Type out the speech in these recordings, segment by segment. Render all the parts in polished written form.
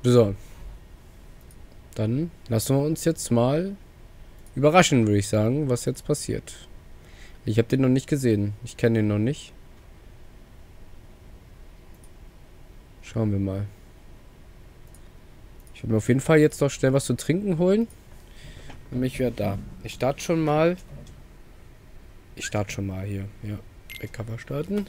So. Dann lassen wir uns jetzt mal überraschen, würde ich sagen, was jetzt passiert. Ich habe den noch nicht gesehen. Ich kenne den noch nicht. Schauen wir mal. Ich will mir auf jeden Fall jetzt noch schnell was zu trinken holen. Und mich wieder da. Ich starte schon mal. Ich starte schon mal hier. Ja. Backcover starten.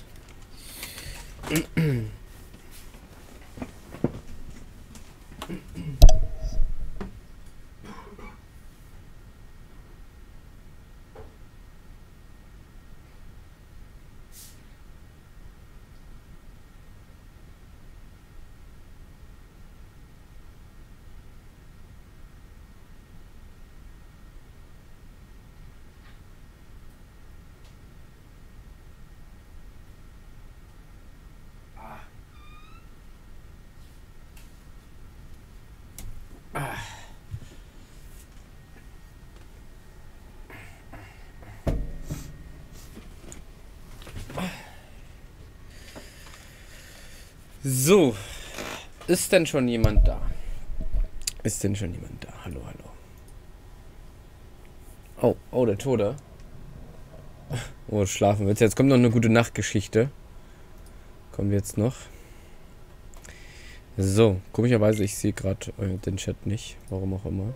So, ist denn schon jemand da? Ist denn schon jemand da? Hallo, hallo. Oh, oh, der Tode. Oh, schlafen wir jetzt. Jetzt kommt noch eine gute Nachtgeschichte. Kommen wir jetzt noch. So, komischerweise, ich sehe gerade den Chat nicht. Warum auch immer.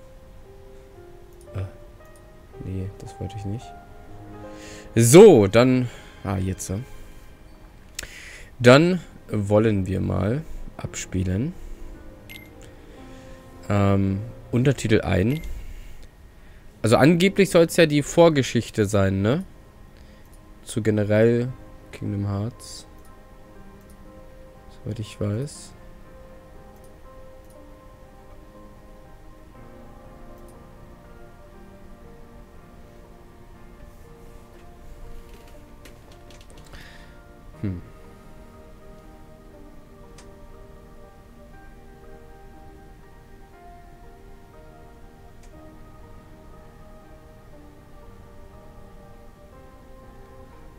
Nee, das wollte ich nicht. So, dann... Ah, jetzt. Dann wollen wir mal abspielen. Untertitel ein. Also angeblich soll es ja die Vorgeschichte sein, ne? Zu generell Kingdom Hearts. Soweit ich weiß.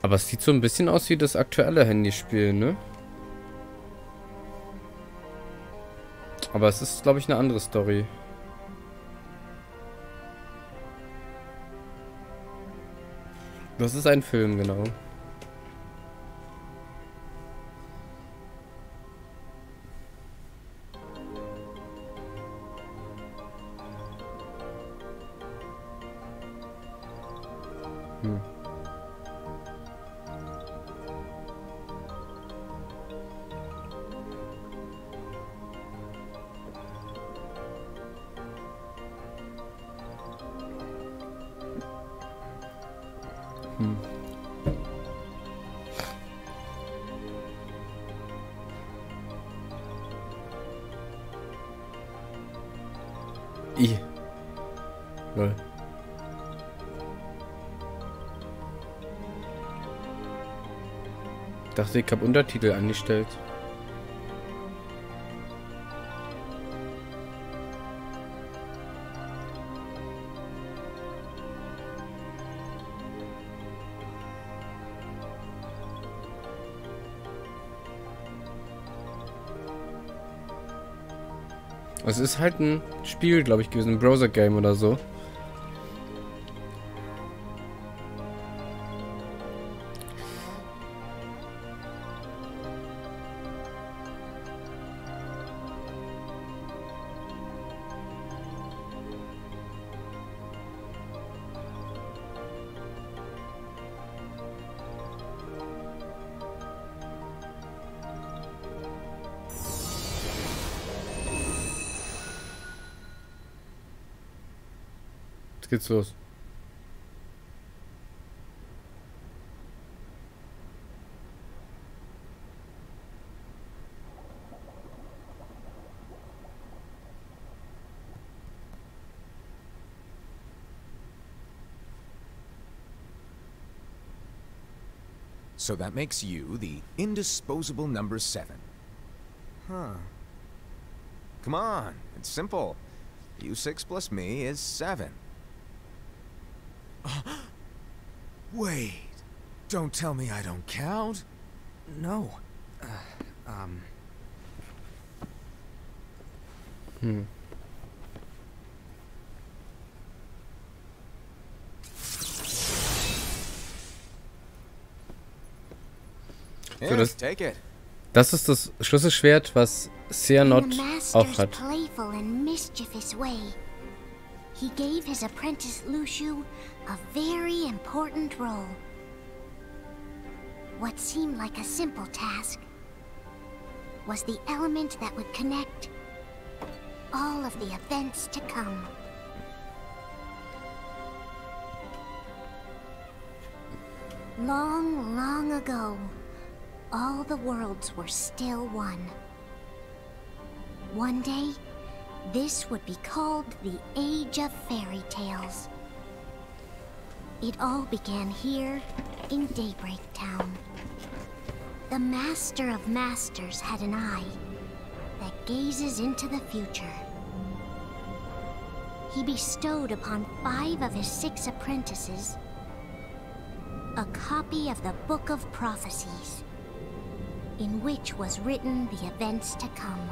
Aber es sieht so ein bisschen aus wie das aktuelle Handyspiel, ne? Aber es ist, glaube ich, eine andere Story. Das ist ein Film, genau. Lol. Ich dachte, ich habe Untertitel angestellt. Es ist halt ein Spiel, glaube ich, gewesen. Ein Browser-Game oder so. Jetzt geht's los. So that makes you the indisposable number 7. Huh. Come on, it's simple. You 6 plus me is 7. Wait, don't tell me I don't count. No. So, Take it. das ist das Schlüsselschwert, was Not auch hat. Playful and mischievous way, he gave his apprentice Luciu a very important role. What seemed like a simple task was the element that would connect all of the events to come. Long, long ago, all the worlds were still one. One day, this would be called the Age of Fairy Tales. It all began here in Daybreak Town. The Master of Masters had an eye that gazes into the future. He bestowed upon 5 of his 6 apprentices a copy of the Book of Prophecies, in which was written the events to come.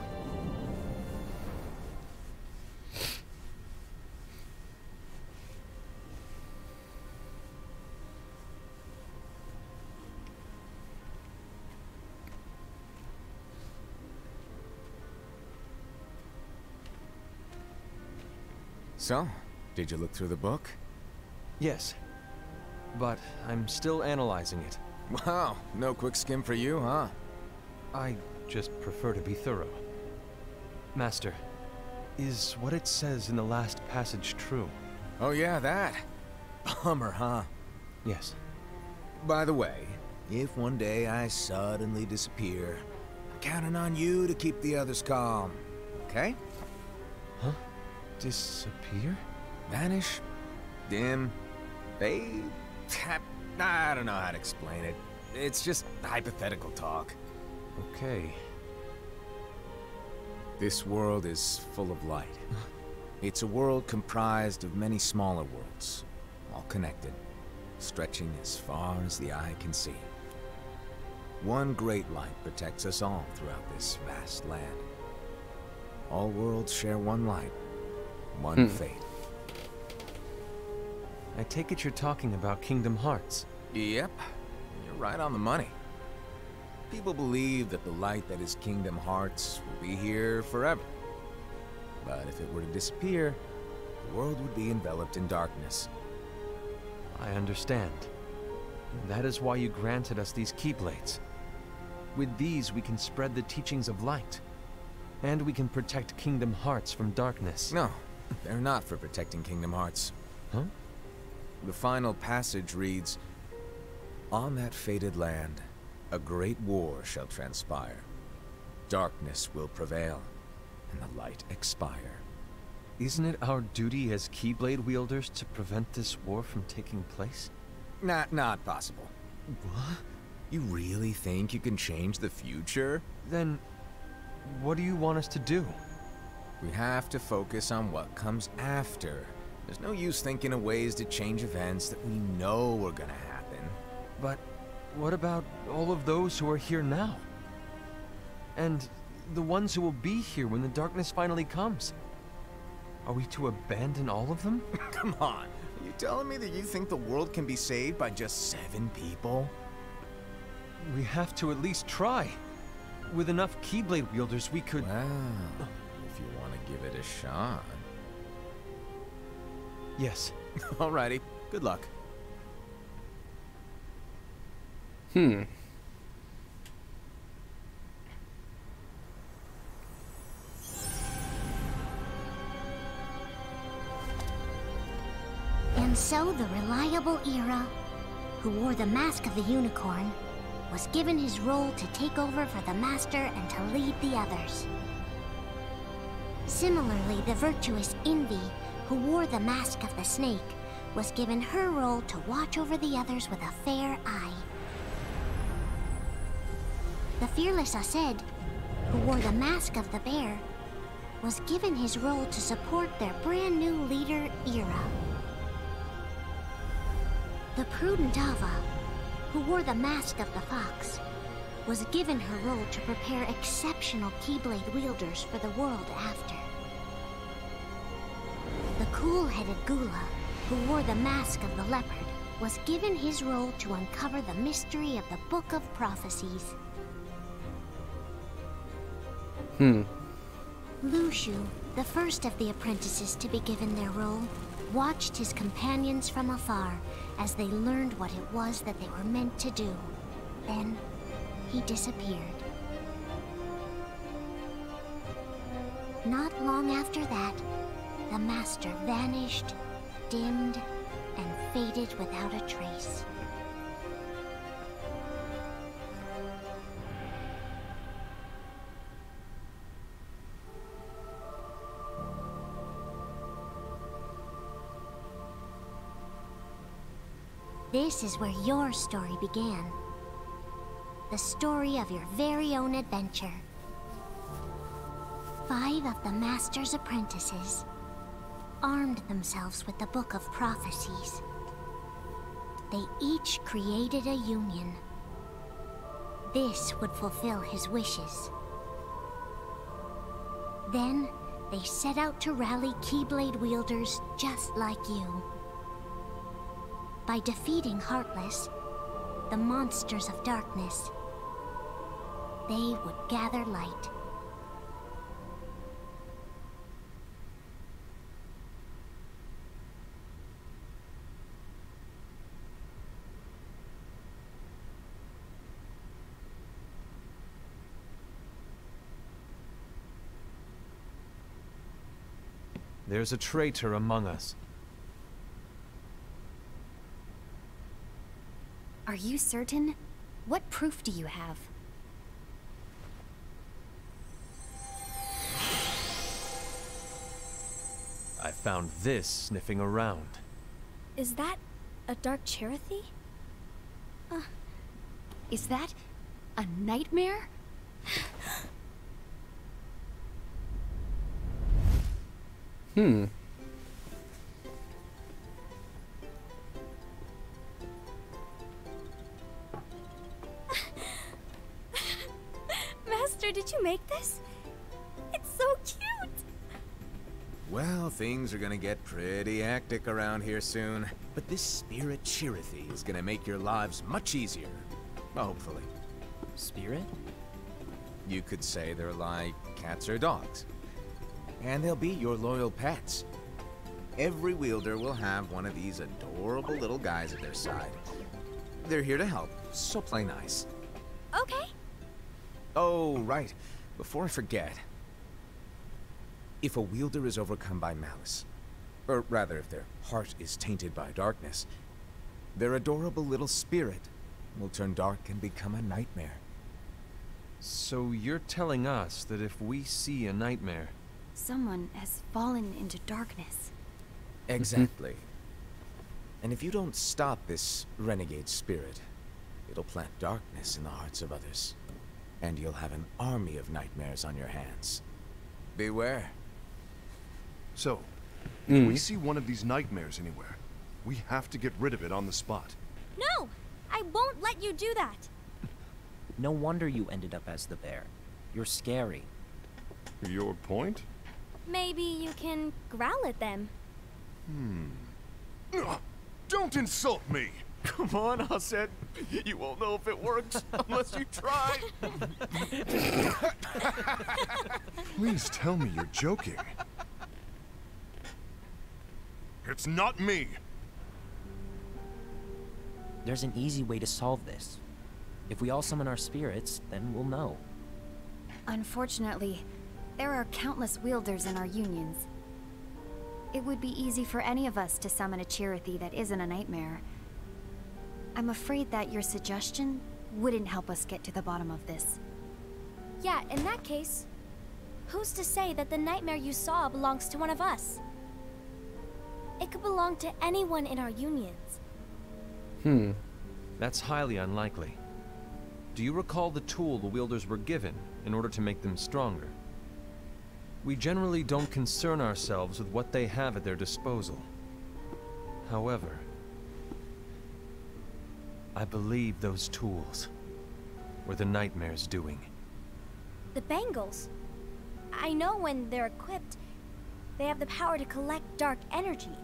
So, did you look through the book? Yes, but I'm still analyzing it. Wow, no quick skim for you, huh? I just prefer to be thorough. Master, is what it says in the last passage true? Oh yeah, that. Bummer, huh? Yes. By the way, if one day I suddenly disappear, I'm counting on you to keep the others calm, okay? Huh? Disappear? Vanish, dim, fade. I don't know how to explain it. It's just hypothetical talk. Okay. This world is full of light. It's a world comprised of many smaller worlds, all connected, stretching as far as the eye can see. One great light protects us all throughout this vast land. All worlds share one light, one fate. I take it you're talking about Kingdom Hearts. Yep, you're right on the money. People believe that the light that is Kingdom Hearts will be here forever. But if it were to disappear, the world would be enveloped in darkness. I understand. That is why you granted us these Keyblades. With these, we can spread the teachings of light. And we can protect Kingdom Hearts from darkness. No, they're not for protecting Kingdom Hearts. Huh? The final passage reads, "On that fated land, a great war shall transpire. Darkness will prevail, and the light expire." Isn't it our duty as Keyblade wielders to prevent this war from taking place? Not possible. What? You really think you can change the future? Then, what do you want us to do? We have to focus on what comes after. There's no use thinking of ways to change events that we know are gonna happen. But what about all of those who are here now? And the ones who will be here when the darkness finally comes? Are we to abandon all of them? Come on, are you telling me that you think the world can be saved by just 7 people? We have to at least try. With enough Keyblade wielders, we could... Well, if you want to give it a shot. Yes. Alrighty, good luck. And so the reliable Era, who wore the mask of the unicorn, was given his role to take over for the Master and to lead the others. Similarly, the virtuous Envy, who wore the mask of the snake, was given her role to watch over the others with a fair eye. The fearless Aced, who wore the mask of the bear, was given his role to support their brand new leader, Era. The prudent Ava, who wore the mask of the fox, was given her role to prepare exceptional Keyblade wielders for the world after. The cool-headed Gula, who wore the mask of the leopard, was given his role to uncover the mystery of the Book of Prophecies. Lushu, the first of the apprentices to be given their role, watched his companions from afar as they learned what it was that they were meant to do. Then, he disappeared. Not long after that, the master vanished, dimmed, and faded without a trace. This is where your story began. The story of your very own adventure. 5 of the Master's apprentices armed themselves with the Book of Prophecies. They each created a union. This would fulfill his wishes. Then, they set out to rally Keyblade wielders just like you. By defeating Heartless, the monsters of darkness, they would gather light. There's a traitor among us. Are you certain? What proof do you have? I found this sniffing around. Is that a dark Cherothy? Is that a nightmare? Master, did you make this? It's so cute! Well, things are gonna get pretty hectic around here soon. But this spirit Cherothy is gonna make your lives much easier. Hopefully. Spirit? You could say they're like cats or dogs. And they'll be your loyal pets. Every wielder will have one of these adorable little guys at their side. They're here to help, so play nice. Okay. Oh, right. Before I forget. If a wielder is overcome by malice, or rather if their heart is tainted by darkness, their adorable little spirit will turn dark and become a nightmare. So you're telling us that if we see a nightmare... Someone has fallen into darkness. Exactly. And if you don't stop this renegade spirit, it'll plant darkness in the hearts of others. And you'll have an army of nightmares on your hands. Beware. So, if we see one of these nightmares anywhere, we have to get rid of it on the spot. No! I won't let you do that! No wonder you ended up as the bear. You're scary. Your point? Maybe you can growl at them. Don't insult me! Come on, Hassan. You won't know if it works unless you try. Please tell me you're joking. It's not me! There's an easy way to solve this. If we all summon our spirits, then we'll know. Unfortunately, there are countless wielders in our unions. It would be easy for any of us to summon a Cherothy that isn't a nightmare. I'm afraid that your suggestion wouldn't help us get to the bottom of this. Yeah, in that case, who's to say that the nightmare you saw belongs to one of us? It could belong to anyone in our unions. That's highly unlikely. Do you recall the tool the wielders were given in order to make them stronger? We generally don't concern ourselves with what they have at their disposal. However, I believe those tools were the nightmare's doing. The bangles. I know when they're equipped, they have the power to collect dark energy.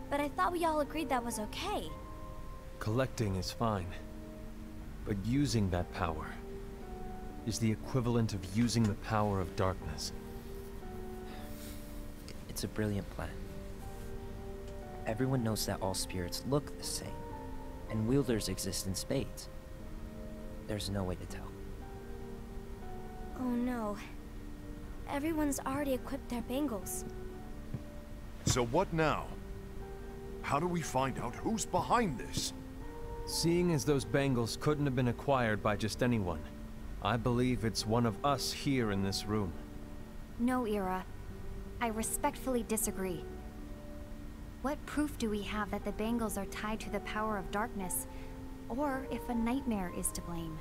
But I thought we all agreed that was okay. Collecting is fine. But using that power is the equivalent of using the power of darkness. It's a brilliant plan. Everyone knows that all spirits look the same, and wielders exist in spades. There's no way to tell. Oh no. Everyone's already equipped their bangles. So what now? How do we find out who's behind this? Seeing as those bangles couldn't have been acquired by just anyone, I believe it's one of us here in this room. No, Ira. I respectfully disagree. What proof do we have that the bangles are tied to the power of darkness, or if a nightmare is to blame?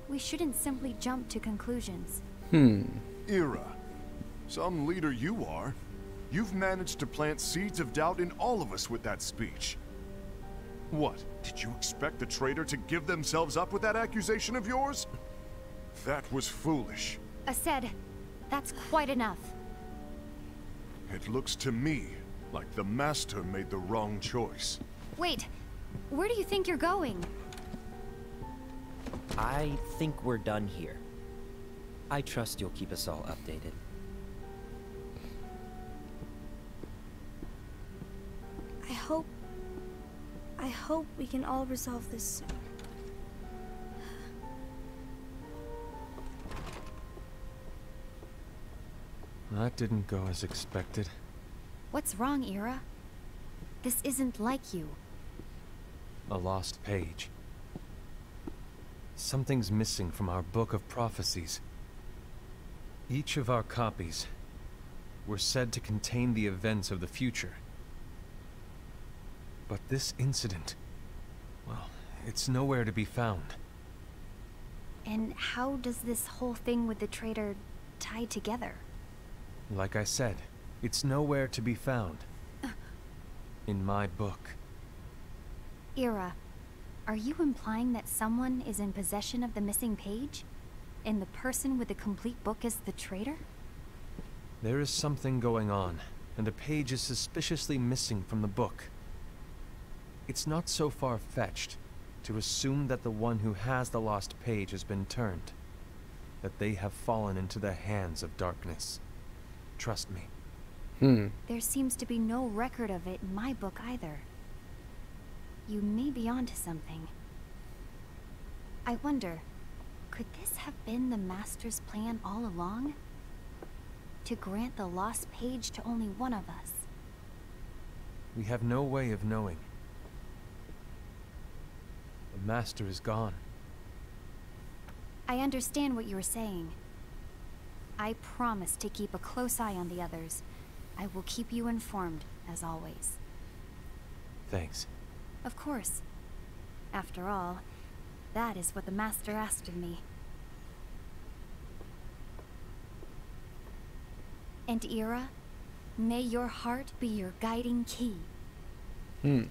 We shouldn't simply jump to conclusions. Ira, some leader you are. You've managed to plant seeds of doubt in all of us with that speech. What, did you expect the traitor to give themselves up with that accusation of yours? That was foolish. Said, that's quite enough. It looks to me like the Master made the wrong choice. Wait, where do you think you're going? I think we're done here. I trust you'll keep us all updated. I hope we can all resolve this soon. That didn't go as expected. What's wrong, Ira? This isn't like you. A lost page. Something's missing from our book of prophecies. Each of our copies were said to contain the events of the future. But this incident, well, it's nowhere to be found. And how does this whole thing with the traitor tie together? Like I said, it's nowhere to be found. In my book. Ira, are you implying that someone is in possession of the missing page? And the person with the complete book is the traitor? There is something going on, and a page is suspiciously missing from the book. It's not so far-fetched to assume that the one who has the lost page has been turned, that they have fallen into the hands of darkness. Trust me. There seems to be no record of it in my book either. You may be onto something. I wonder, could this have been the Master's plan all along? To grant the lost page to only one of us? We have no way of knowing. The Master is gone. I understand what you're saying. I promise to keep a close eye on the others. I will keep you informed, as always. Thanks. Of course. After all, that is what the Master asked of me. And Ira, may your heart be your guiding key. Ist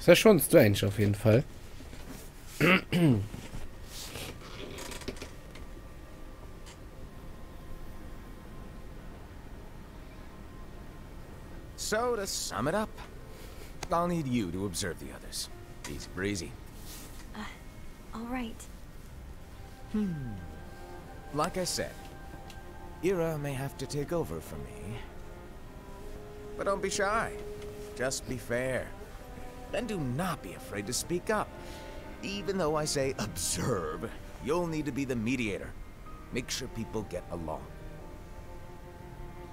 ja schon strange auf jeden Fall. So, to sum it up, I'll need you to observe the others. Easy breezy. All right. Like I said, Ira may have to take over for me. But don't be shy. Just be fair. And do not be afraid to speak up. Even though I say observe, you'll need to be the mediator. Make sure people get along.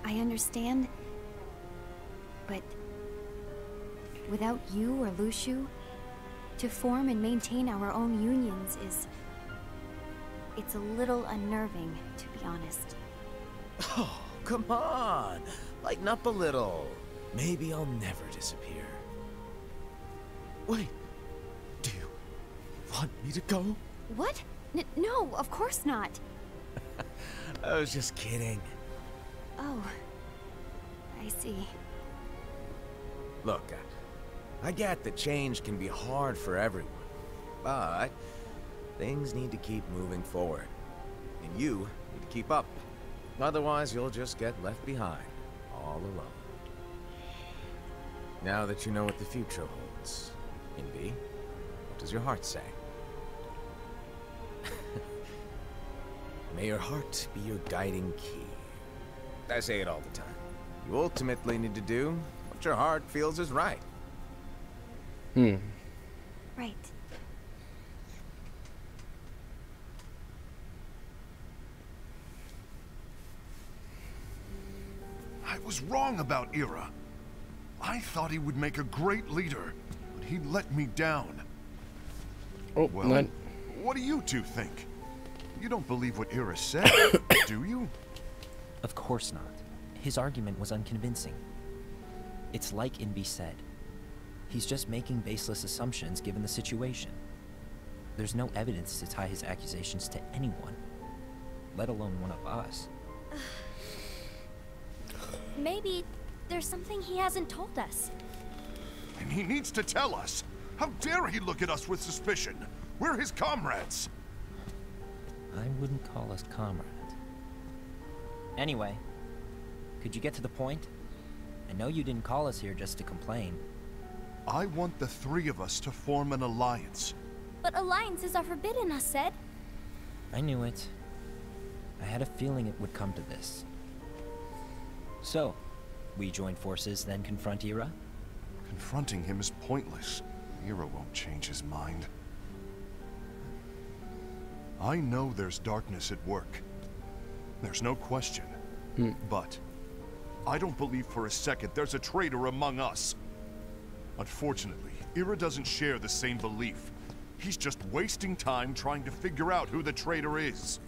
I understand. But without you or Luciu, to form and maintain our own unions is... it's a little unnerving, to be honest. Oh, come on. Lighten up a little. Maybe I'll never disappear. Wait. Do you want me to go? What? No, of course not. I was just kidding. Oh. I see. Look, I get that change can be hard for everyone, but things need to keep moving forward, and you need to keep up. Otherwise, you'll just get left behind, all alone. Now that you know what the future holds, Envy, what does your heart say? May your heart be your guiding key. I say it all the time. You ultimately need to do what your heart feels is right. Right. I was wrong about Ira. I thought he would make a great leader, but he let me down. Oh, Well, nein. what do you two think? You don't believe what Ira said, do you? Of course not. His argument was unconvincing. It's like Inby said. He's just making baseless assumptions given the situation. There's no evidence to tie his accusations to anyone, let alone one of us. Maybe there's something he hasn't told us. And he needs to tell us. How dare he look at us with suspicion? We're his comrades. I wouldn't call us comrades. Anyway, could you get to the point? I know you didn't call us here just to complain. I want the three of us to form an alliance. But alliances are forbidden, us said. I knew it. I had a feeling it would come to this. So, we join forces, then confront Ira? Confronting him is pointless. Ira won't change his mind. I know there's darkness at work. There's no question. But I don't believe for a second there's a traitor among us. Unfortunately, Ira doesn't share the same belief. He's just wasting time trying to figure out who the traitor is.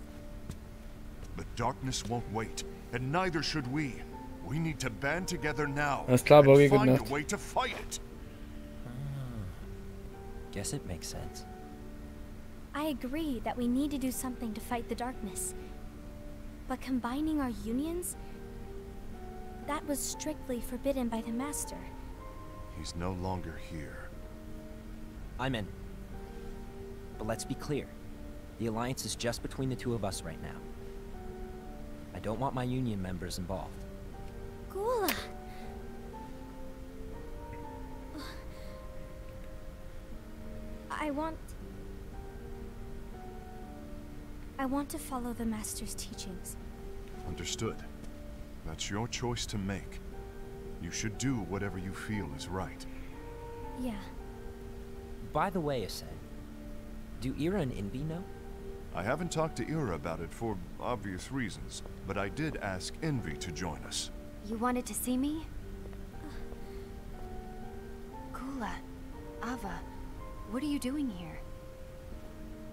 The darkness won't wait, and neither should we. We need to band together now Alles klar, Bobby, and gute find Nacht. a way to fight it. Guess it makes sense. I agree that we need to do something to fight the darkness. But combining our unions? That was strictly forbidden by the Master. He's no longer here. I'm in. But let's be clear. The alliance is just between the two of us right now. I don't want my union members involved. Gula! I want to follow the Master's teachings. Understood. That's your choice to make. You should do whatever you feel is right. Yeah. By the way, Ascend, do Ira and Inby know? I haven't talked to Ira about it for obvious reasons, but I did ask Envy to join us. You wanted to see me? Gula, Ava, what are you doing here?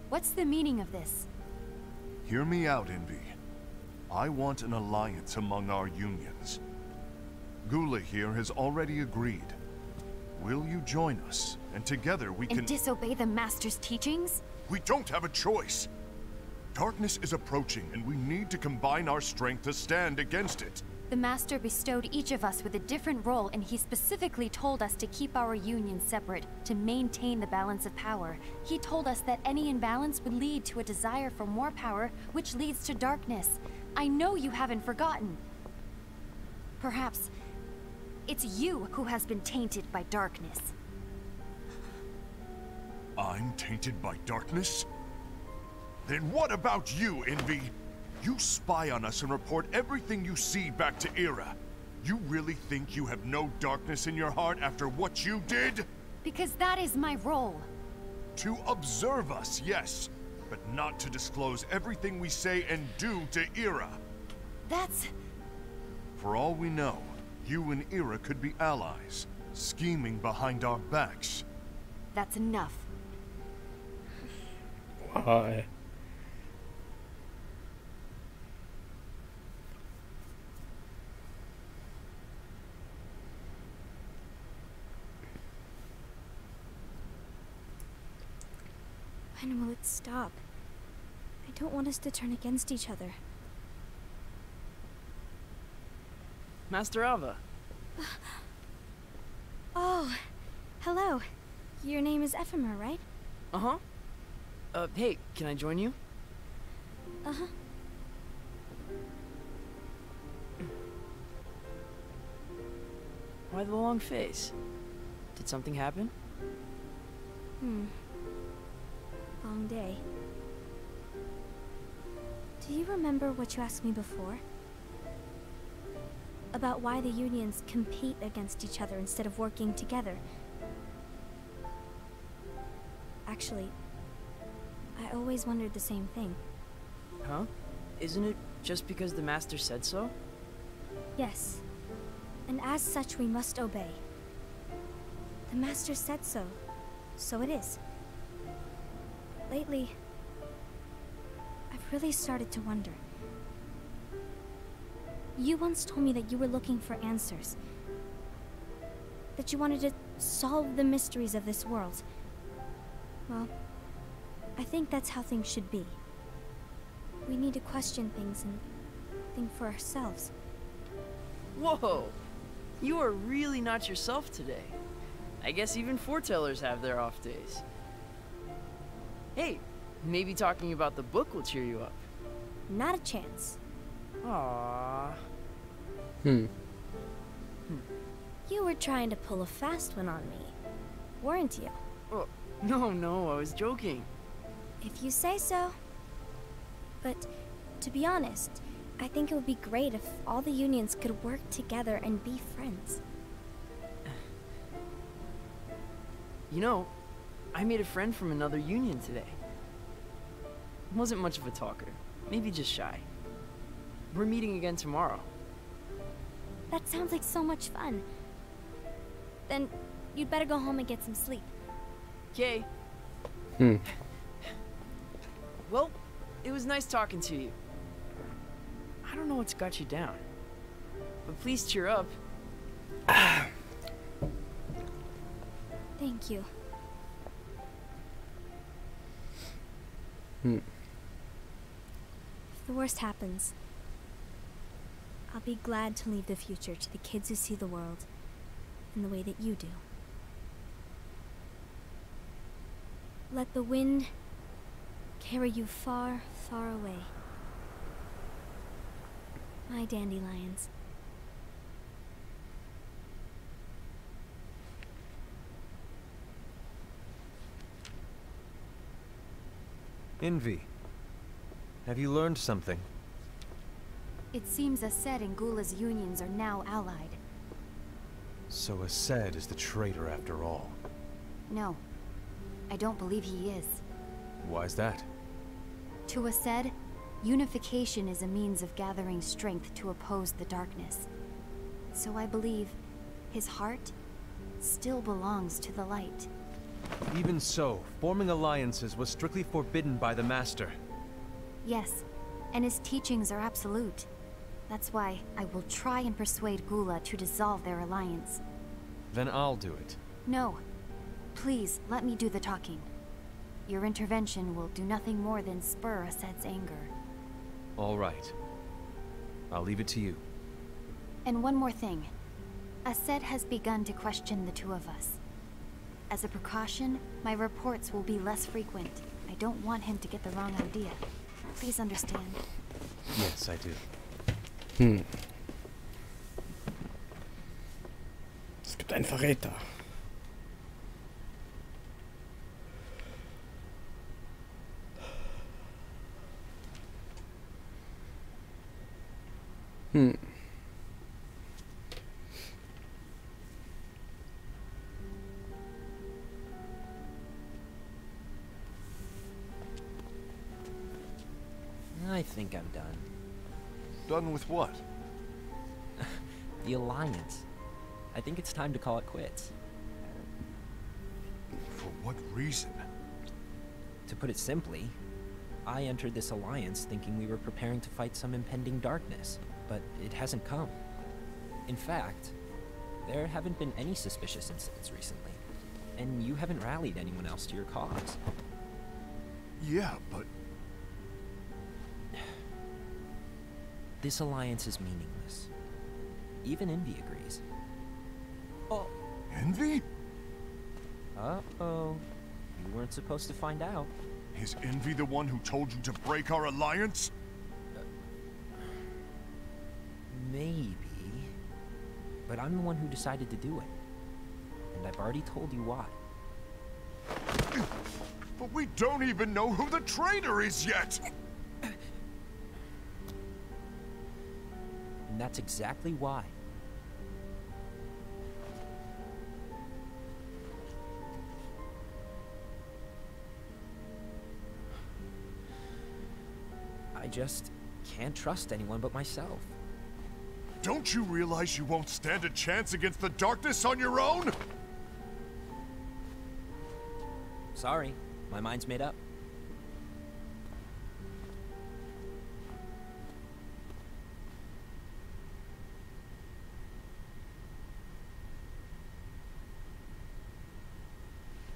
What's the meaning of this? Hear me out, Envy. I want an alliance among our unions. Gula here has already agreed. Will you join us? And together we can— And disobey the Master's teachings? We don't have a choice. Darkness is approaching, and we need to combine our strength to stand against it. The Master bestowed each of us with a different role, and he specifically told us to keep our unions separate, to maintain the balance of power. He told us that any imbalance would lead to a desire for more power, which leads to darkness. I know you haven't forgotten. Perhaps it's you who has been tainted by darkness. I'm tainted by darkness? Then what about you, Envy? You spy on us and report everything you see back to Ira. You really think you have no darkness in your heart after what you did? Because that is my role. To observe us, yes, but not to disclose everything we say and do to Ira. That's... For all we know, you and Ira could be allies, scheming behind our backs. that's enough. Why? When will it stop? I don't want us to turn against each other. Master Ava. Oh, hello. Your name is Ephemer, right? Uh-huh. Hey, can I join you? Uh-huh. Why the long face? Did something happen? Long day. Do you remember what you asked me before? About why the unions compete against each other instead of working together. Actually, I always wondered the same thing. Huh? Isn't it just because the master said so? Yes. And as such, we must obey. The master said so. So it is. Lately, I've really started to wonder. You once told me that you were looking for answers. That you wanted to solve the mysteries of this world. Well, I think that's how things should be. We need to question things and think for ourselves. Whoa! You are really not yourself today. I guess even foretellers have their off days. Hey, maybe talking about the book will cheer you up. Not a chance. Aww. You were trying to pull a fast one on me, weren't you? Oh, no, I was joking. If you say so. But, to be honest, I think it would be great if all the unions could work together and be friends. You know, I made a friend from another union today. Wasn't much of a talker, maybe just shy. We're meeting again tomorrow. That sounds like so much fun. Then, you'd better go home and get some sleep. Okay. Well, it was nice talking to you. I don't know what's got you down, but please cheer up. Thank you. If the worst happens, I'll be glad to leave the future to the kids who see the world in the way that you do. Let the wind carry you far, far away. My dandelions. Envy. Have you learned something? It seems Ased and Gula's unions are now allied. So Ased is the traitor after all. No, I don't believe he is. Why's that? To Ased, unification is a means of gathering strength to oppose the darkness. So I believe his heart still belongs to the light. Even so, forming alliances was strictly forbidden by the Master. Yes, and his teachings are absolute. That's why I will try and persuade Gula to dissolve their alliance. Then I'll do it. No. Please, let me do the talking. Your intervention will do nothing more than spur Ased's anger. All right. I'll leave it to you. And one more thing. Ased has begun to question the two of us. As a precaution, my reports will be less frequent. I don't want him to get the wrong idea. Please understand. Yes, I do. Es gibt einen Verräter. I think I'm done. Done with what? The Alliance. I think it's time to call it quits. For what reason? To put it simply, I entered this alliance thinking we were preparing to fight some impending darkness, but it hasn't come. In fact, there haven't been any suspicious incidents recently, and you haven't rallied anyone else to your cause. Yeah, but... This alliance is meaningless. Even Envy agrees. Oh. Envy? Uh-oh. You weren't supposed to find out. Is Envy the one who told you to break our alliance? Maybe. but I'm the one who decided to do it. And I've already told you why. But we don't even know who the traitor is yet! And that's exactly why. I just can't trust anyone but myself. Don't you realize you won't stand a chance against the darkness on your own? Sorry, my mind's made up.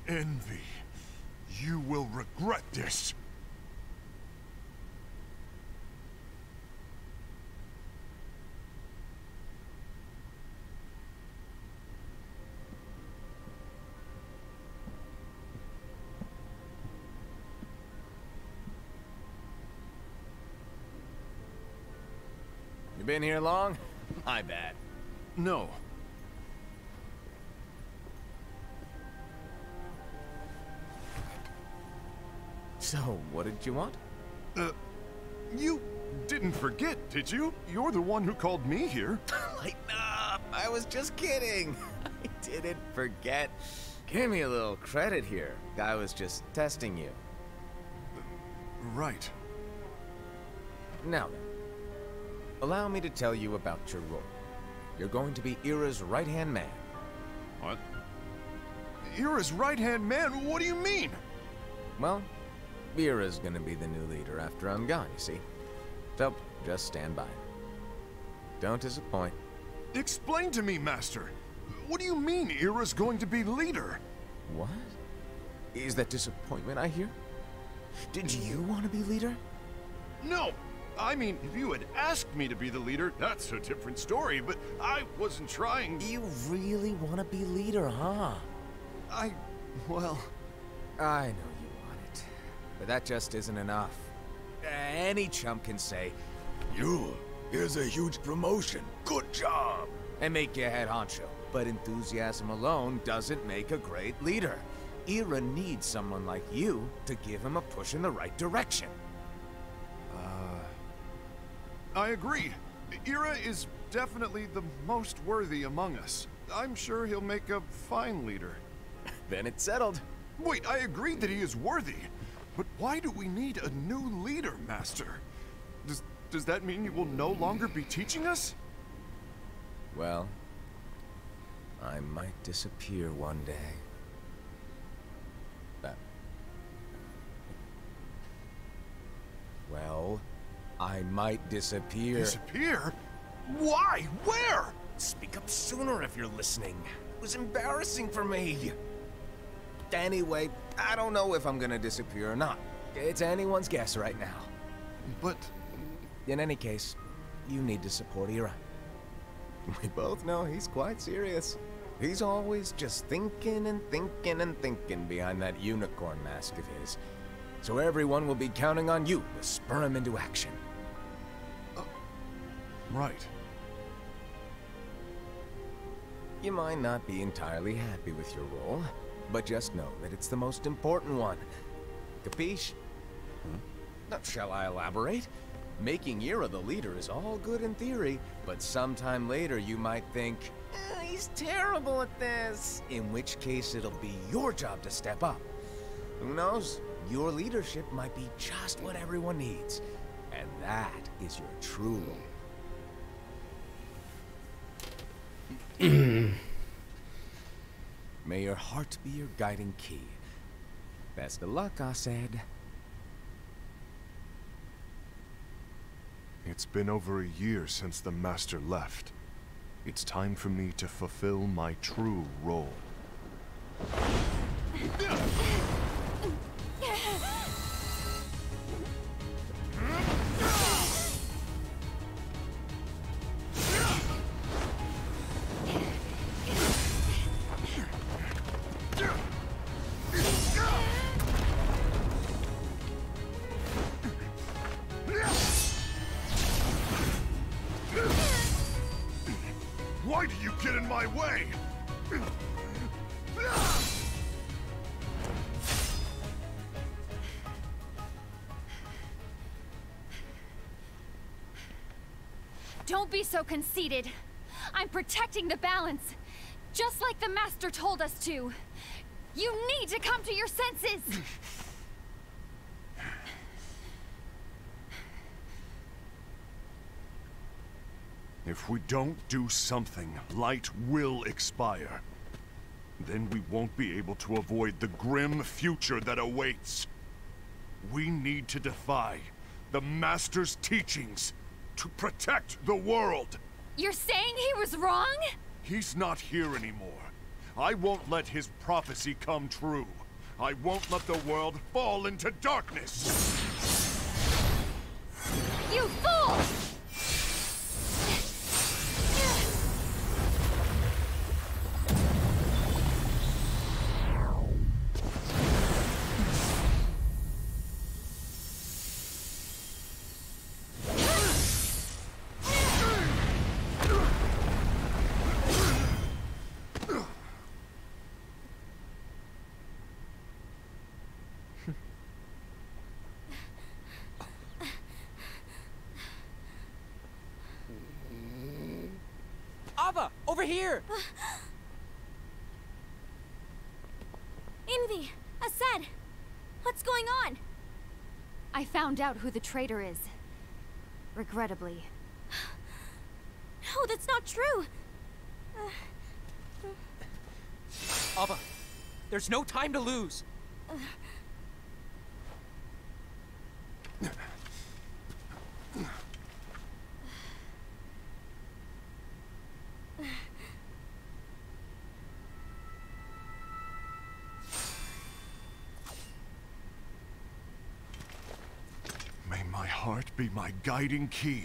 Envy. You will regret this. You been here long? My bad. No. So, what did you want? You didn't forget, did you? You're the one who called me here. Lighten up! I was just kidding. I didn't forget. Give me a little credit here. I was just testing you. Right. Now then, allow me to tell you about your role. You're going to be Ira's right-hand man. What? Ira's right-hand man? What do you mean? Well, Ira's gonna be the new leader after I'm gone, you see. So, just stand by. Don't disappoint. Explain to me, Master. What do you mean Ira's going to be leader? What? Is that disappointment I hear? Did you want to be leader? No! I mean, if you had asked me to be the leader, that's a different story, but I wasn't trying. You really want to be leader, huh? Well... I know you want it, but that just isn't enough. Any chump can say, here's a huge promotion, good job, and make you head honcho. But enthusiasm alone doesn't make a great leader. Ira needs someone like you to give him a push in the right direction. I agree. Ira is definitely the most worthy among us. I'm sure he'll make a fine leader. Then it's settled. Wait, I agreed that he is worthy. But why do we need a new leader, Master? Does that mean you will no longer be teaching us? Well, I might disappear one day. Well, I might disappear. Disappear? Why? Where? Speak up sooner if you're listening. It was embarrassing for me. Anyway, I don't know if I'm gonna disappear or not. It's anyone's guess right now. But... in any case, you need to support Ira. We both know he's quite serious. He's always just thinking and thinking and thinking behind that unicorn mask of his. So everyone will be counting on you to spur him into action. Right. You might not be entirely happy with your role, but just know that it's the most important one. Capiche? Now, shall I elaborate? Making Ira the leader is all good in theory, but sometime later you might think, he's terrible at this. In which case it'll be your job to step up. Who knows? Your leadership might be just what everyone needs. And that is your true role. May your heart be your guiding key. Best of luck, I said. It's been over a year since the Master left. It's time for me to fulfill my true role. What? Why do you get in my way? Don't be so conceited. I'm protecting the balance, just like the Master told us to. You need to come to your senses! If we don't do something, light will expire. Then we won't be able to avoid the grim future that awaits. We need to defy the Master's teachings to protect the world. You're saying he was wrong? He's not here anymore. I won't let his prophecy come true. I won't let the world fall into darkness. You fool! Over here! Envy! Asad! What's going on? I found out who the traitor is. Regrettably. No, that's not true! Ava, there's no time to lose! May my heart be my guiding key.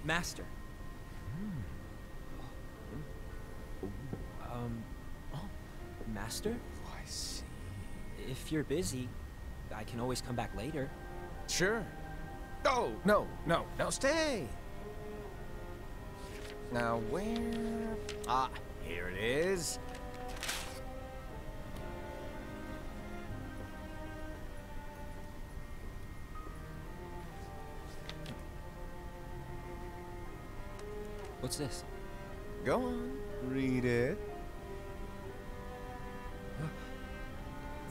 Master. Master? I see. If you're busy, I can always come back later. Sure. Oh, no, stay. Now where? Ah, here it is. What's this? Go on, read it.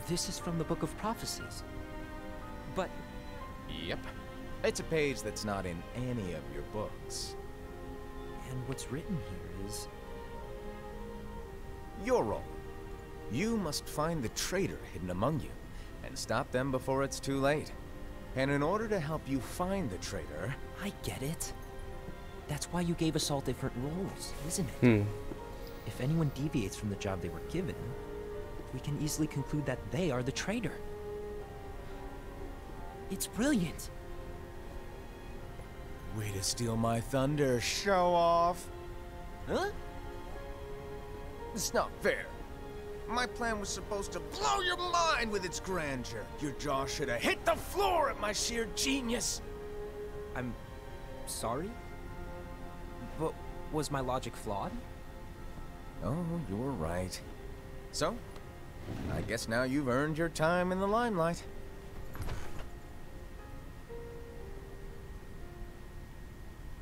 This is from the Book of Prophecies. But... Yep. It's a page that's not in any of your books. And what's written here is... Your role. You must find the traitor hidden among you, and stop them before it's too late. And in order to help you find the traitor... I get it. That's why you gave us all different roles, isn't it? If anyone deviates from the job they were given, we can easily conclude that they are the traitor. It's brilliant. Way to steal my thunder, show off. Huh? It's not fair. My plan was supposed to blow your mind with its grandeur. Your jaw should have hit the floor at my sheer genius. I'm sorry? But was my logic flawed? Oh, you're right. So, I guess now you've earned your time in the limelight.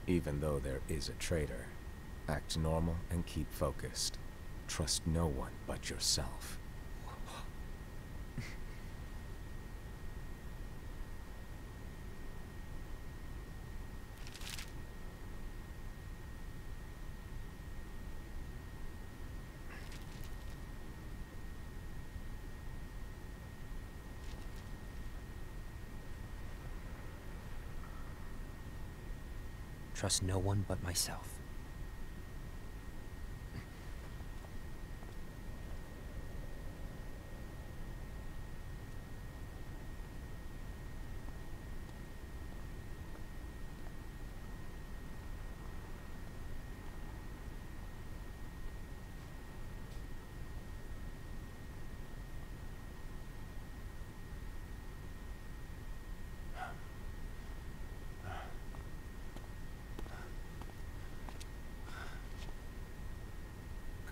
Even though there is a traitor, act normal and keep focused. Trust no one but yourself. trust no one but myself.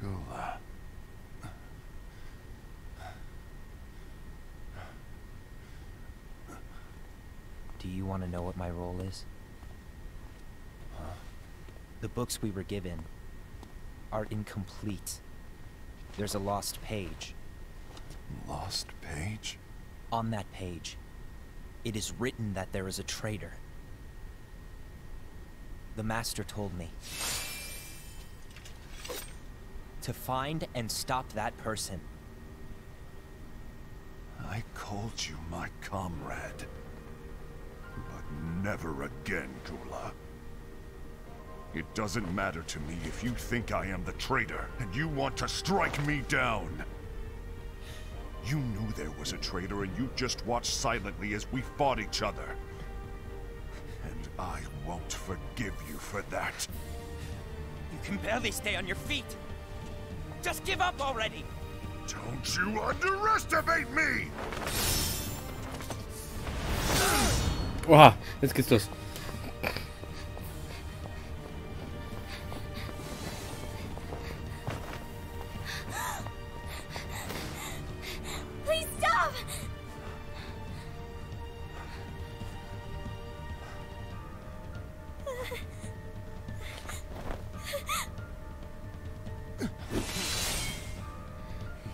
Gula. Do you want to know what my role is? Huh? The books we were given are incomplete. There's a lost page. Lost page? On that page, it is written that there is a traitor. The master told me to find and stop that person. I called you my comrade. But never again, Gula. It doesn't matter to me if you think I am the traitor, and you want to strike me down. You knew there was a traitor, and you just watched silently as we fought each other. And I won't forgive you for that. You can barely stay on your feet. Just give up already! Don't you underestimate me! Oha, jetzt geht's los. Please stop!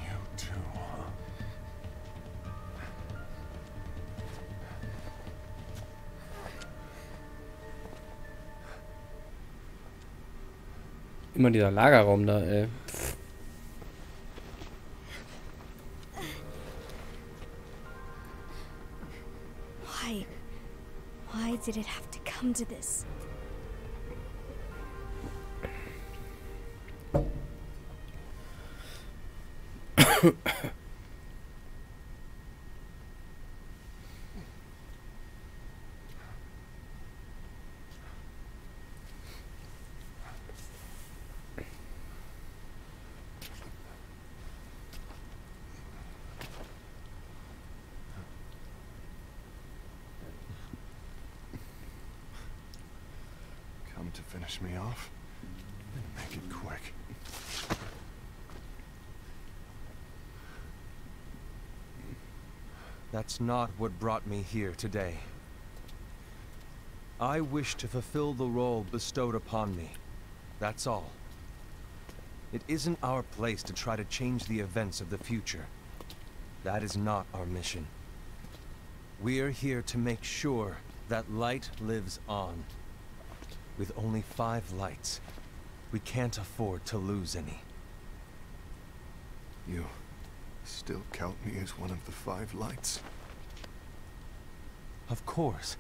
You too, huh? Immer dieser Lagerraum da, ey. Why did it have to come to this? Come to finish me off? Then make it quick. That's not what brought me here today. I wish to fulfill the role bestowed upon me. That's all. It isn't our place to try to change the events of the future. That is not our mission. We're here to make sure that light lives on. With only 5 lights, we can't afford to lose any. You still count me as one of the 5 lights? Of course.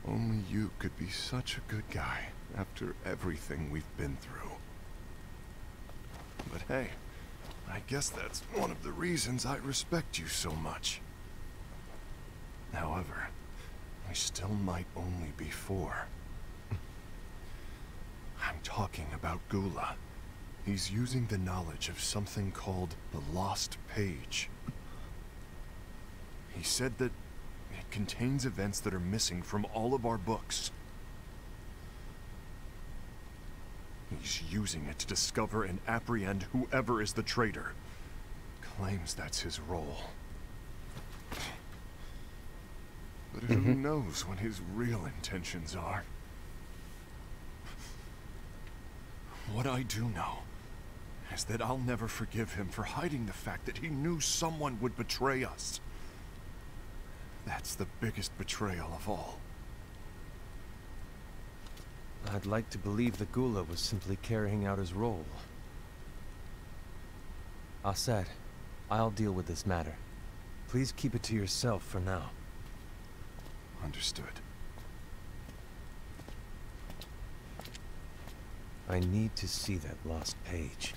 Only you could be such a good guy after everything we've been through. But hey, I guess that's one of the reasons I respect you so much. However, I still might only be 4. I'm talking about Gula. He's using the knowledge of something called the Lost Page. He said that it contains events that are missing from all of our books. He's using it to discover and apprehend whoever is the traitor. Claims that's his role. But who knows what his real intentions are? What I do know is that I'll never forgive him for hiding the fact that he knew someone would betray us. That's the biggest betrayal of all. I'd like to believe that Gula was simply carrying out his role. Aset, I'll deal with this matter. Please keep it to yourself for now. Understood. I need to see that lost page.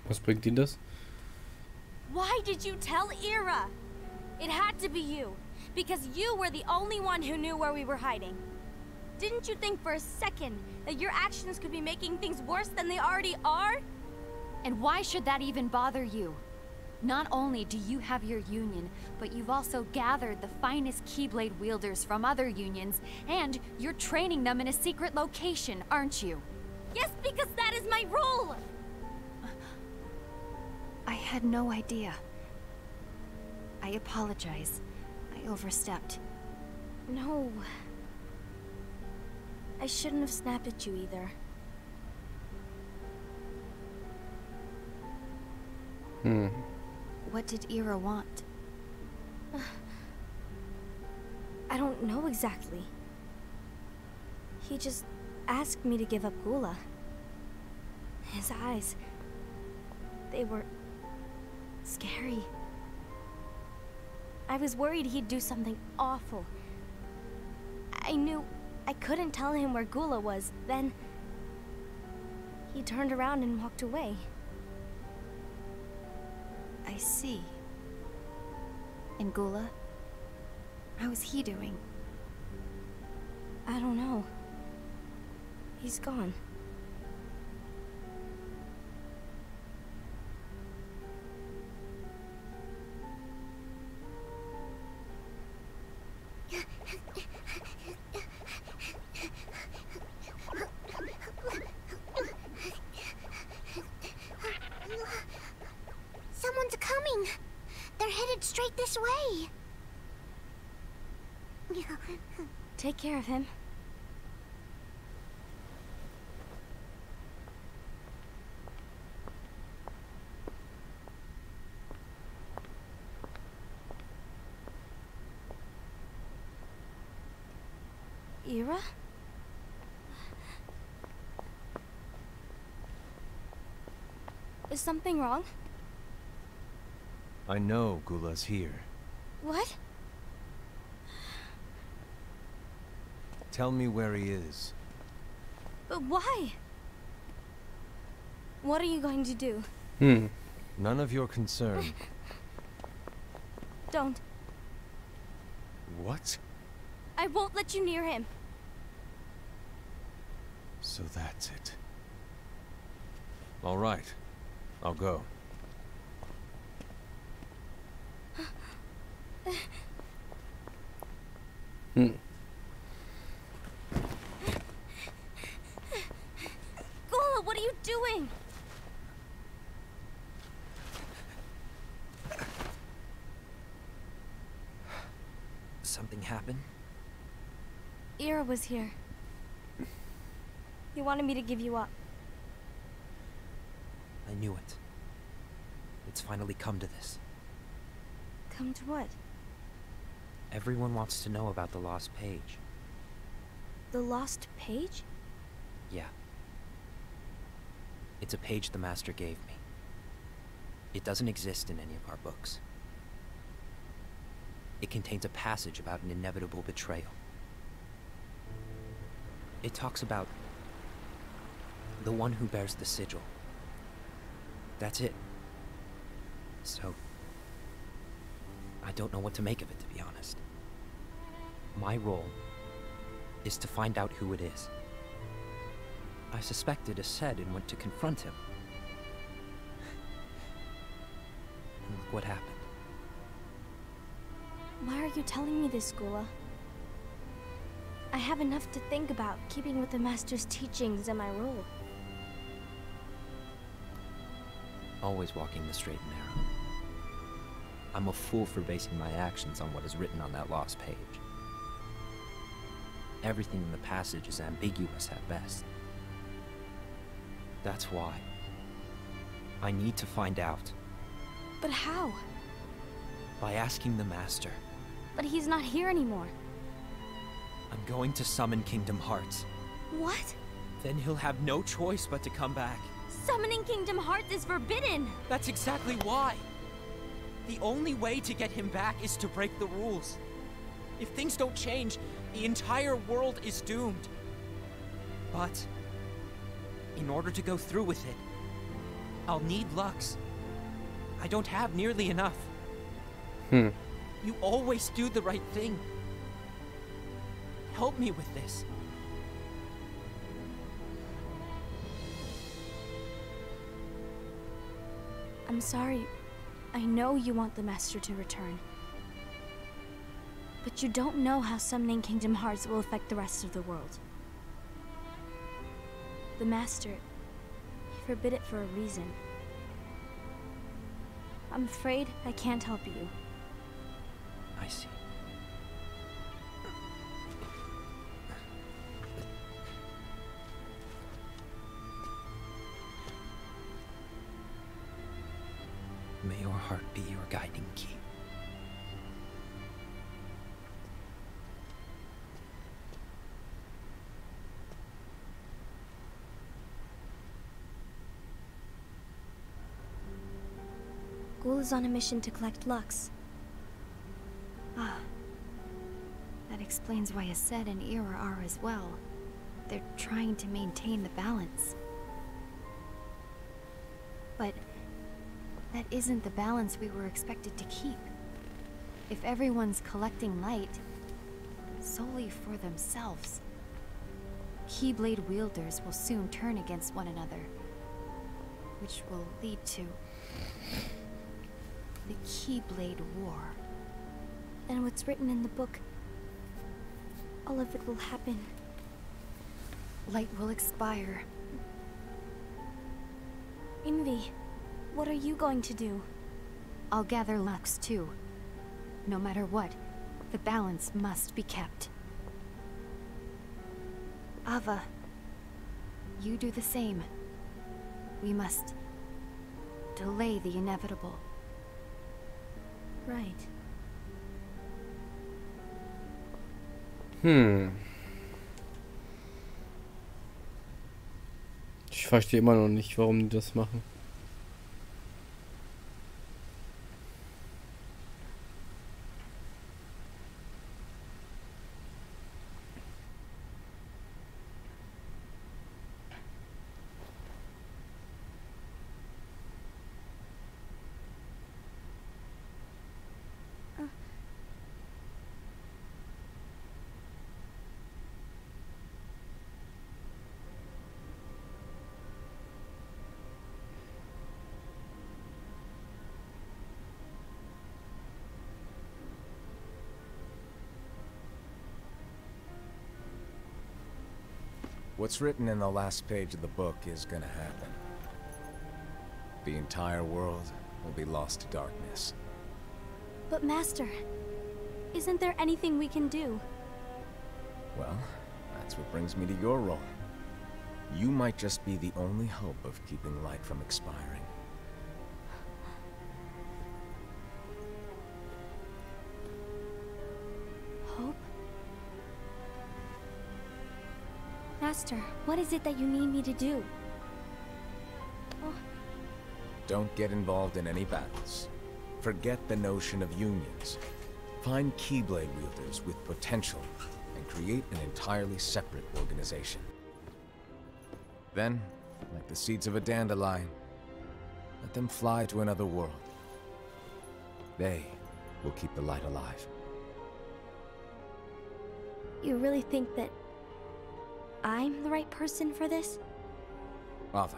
Was bringt ihn das? Why did you tell Ira? It had to be you, because you were the only one who knew where we were hiding. Didn't you think for a second that your actions could be making things worse than they already are? And why should that even bother you? Not only do you have your union, but you've also gathered the finest Keyblade wielders from other unions, and you're training them in a secret location, aren't you? Yes, because that is my role! I had no idea. I apologize. I overstepped. No. I shouldn't have snapped at you either. What did Ira want? I don't know exactly. He just asked me to give up Gula. His eyes, they were scary. I was worried he'd do something awful. I knew I couldn't tell him where Gula was. Then he turned around and walked away. I see. And Gula? How is he doing? I don't know. He's gone. Someone's coming. They're headed straight this way. Take care of him. Ira? Is something wrong? I know Gula's here. What? Tell me where he is. But why? What are you going to do? None of your concern. Don't. What? I won't let you near him. So that's it. All right. I'll go. Gula, what are you doing? Something happened? Ira was here. He wanted me to give you up. I knew it. It's finally come to this. Come to what? Everyone wants to know about the lost page. The lost page? Yeah. It's a page the Master gave me. It doesn't exist in any of our books. It contains a passage about an inevitable betrayal. It talks about the one who bears the sigil. That's it. So, I don't know what to make of it, to be honest. My role is to find out who it is. I suspected a Sed and went to confront him. And look what happened. Why are you telling me this, Gula? I have enough to think about, keeping with the Master's teachings and my role. Always walking the straight and narrow. I'm a fool for basing my actions on what is written on that lost page. Everything in the passage is ambiguous at best. That's why I need to find out. But how? By asking the Master. But he's not here anymore. I'm going to summon Kingdom Hearts. What? Then he'll have no choice but to come back. Summoning Kingdom Hearts is forbidden! That's exactly why! The only way to get him back is to break the rules. If things don't change, the entire world is doomed. But in order to go through with it, I'll need Lux. I don't have nearly enough. You always do the right thing. Help me with this. I'm sorry. I know you want the Master to return. But you don't know how summoning Kingdom Hearts will affect the rest of the world. The Master, he forbid it for a reason. I'm afraid I can't help you. I see. May your heart be your guiding key. Ghoul is on a mission to collect Lux. Ah. That explains why Ased and Ira are as well. They're trying to maintain the balance. But that isn't the balance we were expected to keep. If everyone's collecting light solely for themselves, Keyblade wielders will soon turn against one another, which will lead to the Keyblade War. And what's written in the book, all of it will happen. Light will expire. Envy, what are you going to do? I'll gather Lux too. No matter what, the balance must be kept. Ava, you do the same. We must delay the inevitable. Right. Ich verstehe immer noch nicht, warum die das machen. What's written in the last page of the book is gonna happen. The entire world will be lost to darkness. But Master, isn't there anything we can do? Well, that's what brings me to your role. You might just be the only hope of keeping light from expiring. Hope? Master, what is it that you need me to do? Oh. Don't get involved in any battles. Forget the notion of unions. Find Keyblade wielders with potential and create an entirely separate organization. Then, like the seeds of a dandelion, let them fly to another world. They will keep the light alive. You really think that I'm the right person for this? Ava,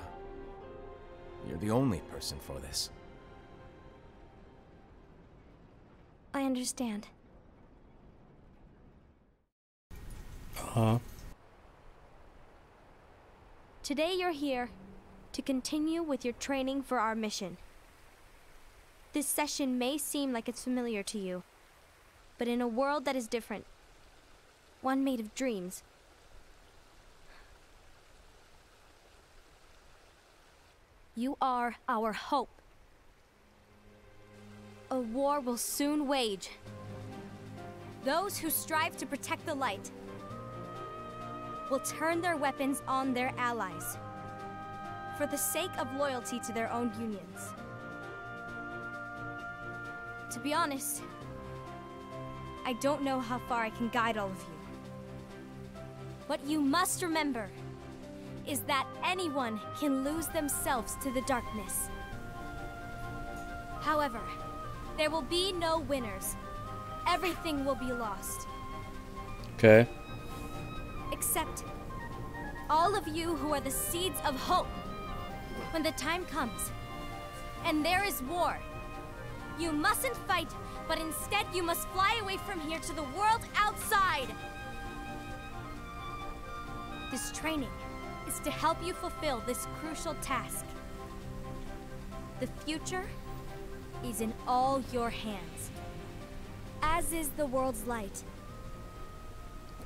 you're the only person for this. I understand. Today you're here to continue with your training for our mission. This session may seem like it's familiar to you, but in a world that is different, one made of dreams, you are our hope. A war will soon wage. Those who strive to protect the light will turn their weapons on their allies for the sake of loyalty to their own unions. To be honest, I don't know how far I can guide all of you. But you must remember is that anyone can lose themselves to the darkness. However, there will be no winners. Everything will be lost. Okay. Except all of you who are the seeds of hope. When the time comes, and there is war, you mustn't fight, but instead you must fly away from here to the world outside. This training is to help you fulfill this crucial task. The future is in all your hands, as is the world's light.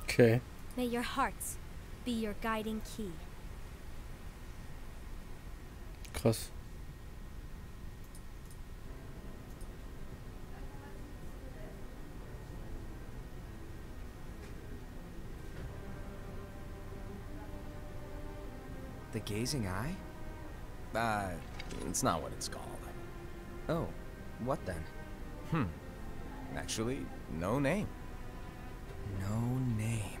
Okay. May your hearts be your guiding key. Krass. The gazing eye? It's not what it's called. Oh, what then? Actually, no name. No name.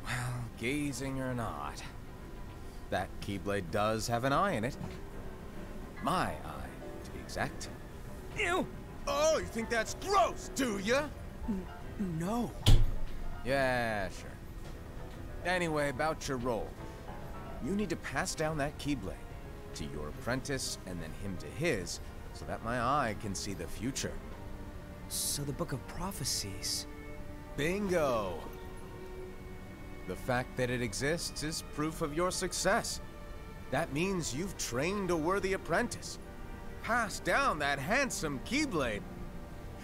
Well, gazing or not, that Keyblade does have an eye in it. My eye, to be exact. Ew! Oh, you think that's gross, do ya? No. Yeah, sure. Anyway, about your role. You need to pass down that Keyblade to your apprentice and then him to his, so that my eye can see the future. So the Book of Prophecies... Bingo! The fact that it exists is proof of your success. That means you've trained a worthy apprentice, passed down that handsome Keyblade,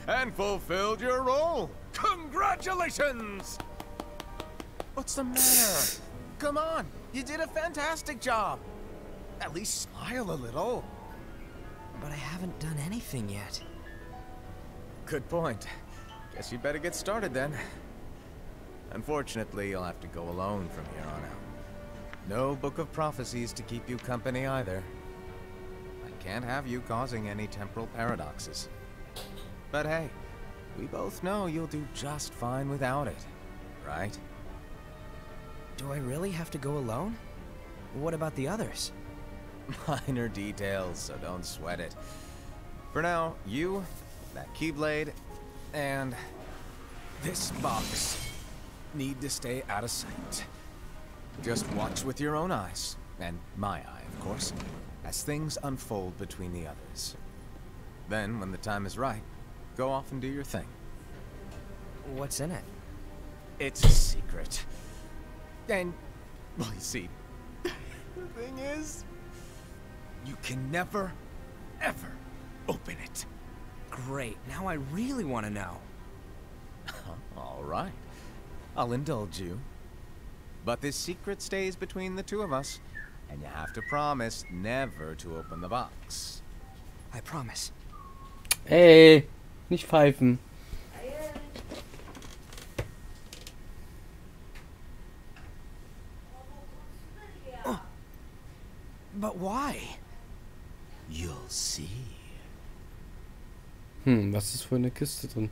and fulfilled your role. Congratulations! What's the matter? Come on, you did a fantastic job. At least smile a little. But I haven't done anything yet. Good point. Guess you'd better get started then. Unfortunately, you'll have to go alone from here on out. No Book of Prophecies to keep you company either. I can't have you causing any temporal paradoxes. But hey, we both know you'll do just fine without it, right? Do I really have to go alone? What about the others? Minor details, so don't sweat it. For now, you, that Keyblade, and this box need to stay out of sight. Just watch with your own eyes, and my eye, of course, as things unfold between the others. Then, when the time is right, go off and do your thing. What's in it? It's a secret. And, well, you see, the thing is, you can never, ever open it. Great, now I really want to know. All right, I'll indulge you. But this secret stays between the two of us, and you have to promise never to open the box. I promise. Ey, nicht pfeifen. But why? You'll see. Was ist für eine Kiste drin?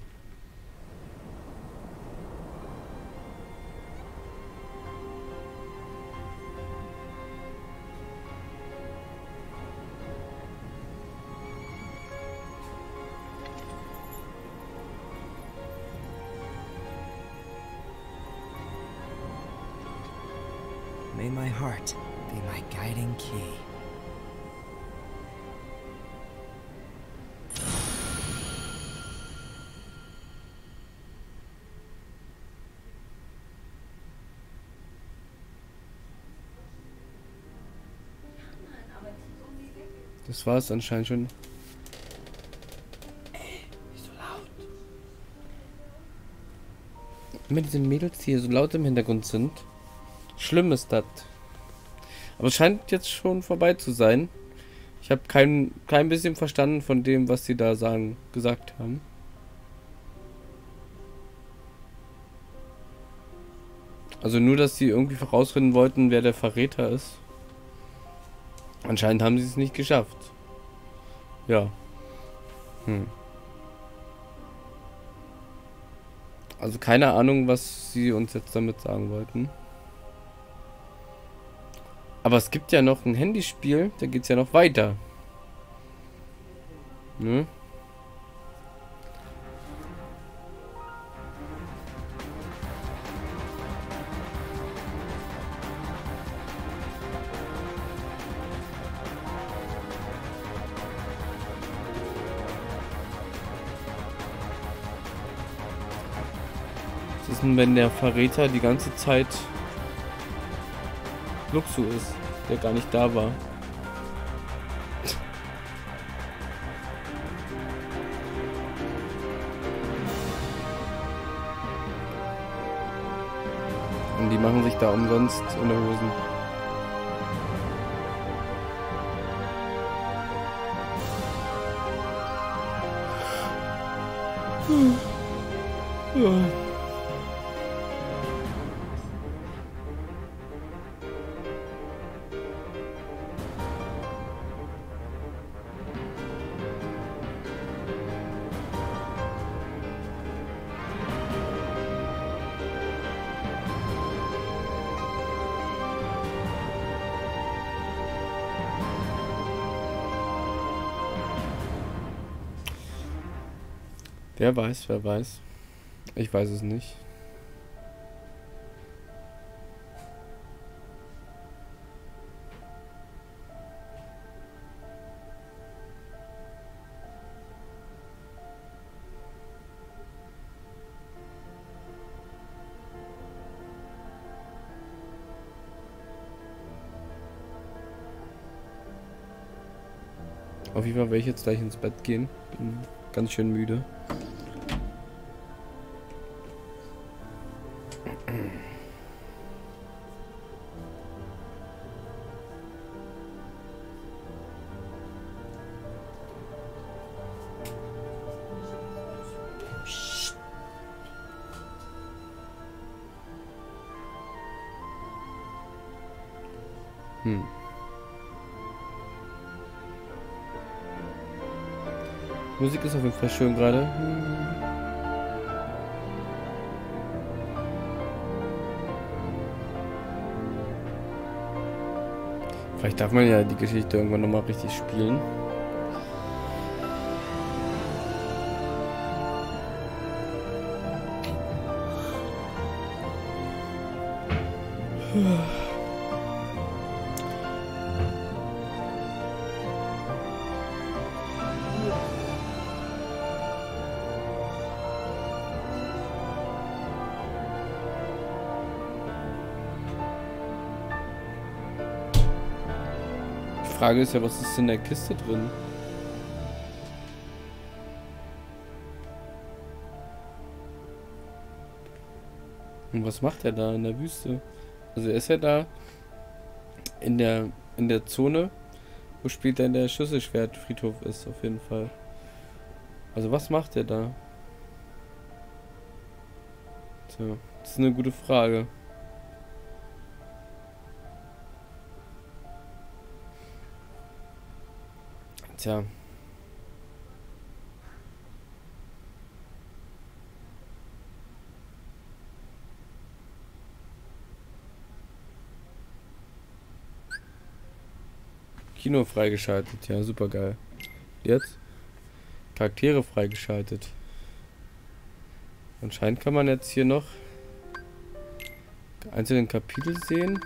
May my heart be my guiding key. Das war es anscheinend schon. Nicht so laut. Immer diese Mädels, die hier so laut im Hintergrund sind. Schlimm ist das. Aber es scheint jetzt schon vorbei zu sein. Ich habe kein bisschen verstanden von dem, was sie da gesagt haben. Also nur, dass sie irgendwie herausfinden wollten, wer der Verräter ist. Anscheinend haben sie es nicht geschafft. Ja. Also keine Ahnung, was sie uns jetzt damit sagen wollten. Aber es gibt ja noch ein Handyspiel, da geht es ja noch weiter. Ne? Was ist denn, wenn der Verräter die ganze Zeit Luxu ist, der gar nicht da war? Und die machen sich da umsonst in der Hosen. Ja. Wer weiß, wer weiß. Ich weiß es nicht. Auf jeden Fall werde ich jetzt gleich ins Bett gehen. Bin ganz schön müde. Musik ist auf jeden Fall schön gerade. Vielleicht darf man ja die Geschichte irgendwann nochmal richtig spielen. Die Frage ist ja, was ist in der Kiste drin? Und was macht er da in der Wüste? Also er ist ja da in der Zone, wo später der Schlüsselschwertfriedhof ist, auf jeden Fall. Also was macht er da? Tja, das ist eine gute Frage. Tja. Kino freigeschaltet, ja, super geil. Jetzt Charaktere freigeschaltet. Anscheinend kann man jetzt hier noch einzelnen Kapitel sehen.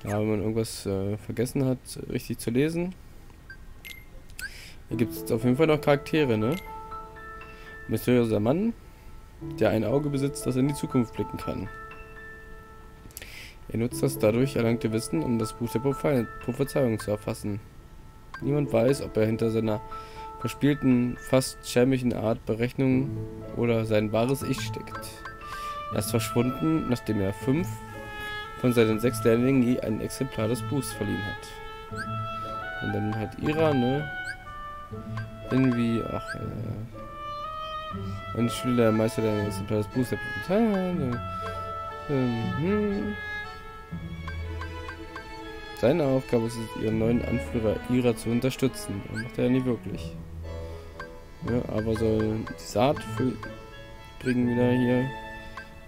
Ja, wenn man irgendwas vergessen hat, richtig zu lesen. Hier gibt es auf jeden Fall noch Charaktere, ne? Mysteriöser Mann, der ein Auge besitzt, das in die Zukunft blicken kann. Er nutzt das dadurch erlangte Wissen, um das Buch der Prophezeiung zu erfassen. Niemand weiß, ob er hinter seiner verspielten, fast schelmischen Art Berechnungen oder sein wahres Ich steckt. Er ist verschwunden, nachdem er 5 von seinen 6 Lehrlingen je ein Exemplar des Buchs verliehen hat. Und dann halt Ira, ne? Irgendwie, ach, ein Schüler, Meister der Exemplar des Buchs der Prophezeiung. Seine Aufgabe ist es, ihren neuen Anführer Ira zu unterstützen. Das macht er ja nicht wirklich. Ja, aber soll die Saat bringen wieder hier.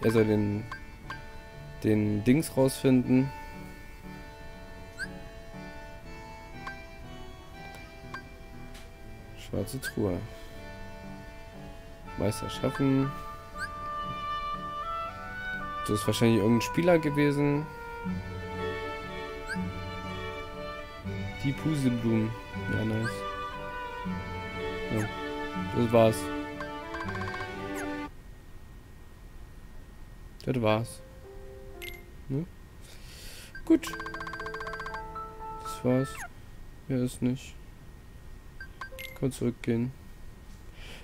Er soll den den Dings rausfinden. Schwarze Truhe. Meister schaffen. Das ist wahrscheinlich irgendein Spieler gewesen. Die Pusteblumen. Ja, nice. Ja, das war's. Das war's. Ne? Gut. Das war's. Mehr ist nicht. Kann zurückgehen.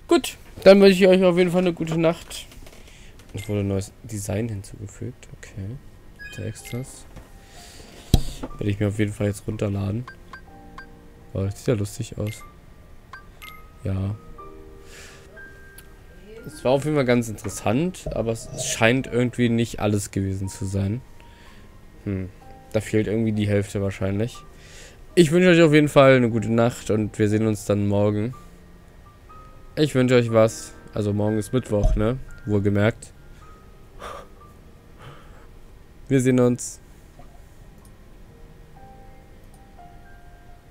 Gut, dann wünsche ich euch auf jeden Fall eine gute Nacht. Es wurde ein neues Design hinzugefügt. Okay. Extras. Werde ich mir auf jeden Fall jetzt runterladen. Oh, das sieht ja lustig aus. Ja. Es war auf jeden Fall ganz interessant, aber es scheint irgendwie nicht alles gewesen zu sein. Da fehlt irgendwie die Hälfte wahrscheinlich. Ich wünsche euch auf jeden Fall eine gute Nacht und wir sehen uns dann morgen. Ich wünsche euch was. Also morgen ist Mittwoch, ne? Wohlgemerkt. Wir sehen uns.